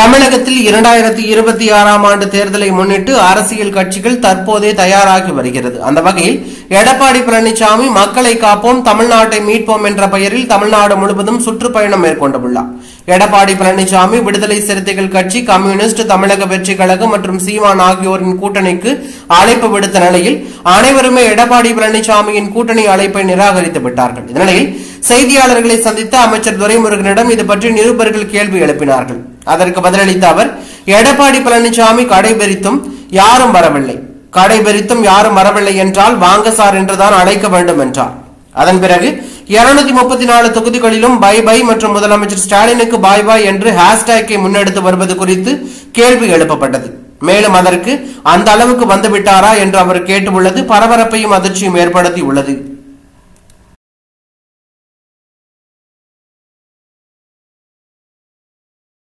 தமிழகத்தில் 2026ஆம் ஆண்டு தேர்தலை முன்னிட்டு அரசியல் கட்சிகள் தற்போதே தயாராகி வருகிறது. அந்த வகையில் எடப்பாடி பழனிசாமி மக்களை காப்போம் தமிழ்நாட்டை மீட்போம் என்ற பெயரில் தமிழ்நாடு முழுவதும் சுற்றுப்பயணம் மேற்கொண்டுள்ளார். எடப்பாடி பழனிசாமி விடுதலை சிறுத்தைகள் கட்சி, கம்யூனிஸ்ட், தமிழக வெற்றி கழகம் மற்றும் சீமான் ஆகியோரின் கூட்டணிக்கு அழைப்பு விடுத்த நிலையில் அனைவருமே எடப்பாடி பழனிசாமியின் கூட்டணி அழைப்பை நிராகரித்து விட்டார்கள். இதனிடையில் செய்தியாளர்களை சந்தித்த அமைச்சர் துரைமுருகனிடம் இது பற்றி நிருபர்கள் கேள்வி எழுப்பினார்கள். அதற்கு பதிலளித்த அவர், எடப்பாடி பழனிசாமி கடைபிடித்தும் யாரும் வரவில்லை என்றால் வாங்க சார் என்றுதான் அழைக்க வேண்டும் என்றார். அதன் பிறகு 234 தொகுதிகளிலும் பை பை மற்றும் முதலமைச்சர் ஸ்டாலினுக்கு பாய் பாய் என்று ஹேஷ்டேக்கை முன்னெடுத்து வருவது குறித்து கேள்வி எழுப்பப்பட்டது. மேலும் அதற்கு அந்த அளவுக்கு வந்துவிட்டாரா என்று அவர் கேட்டுள்ளது பரபரப்பையும் அதிர்ச்சியும் ஏற்படுத்தி உள்ளது.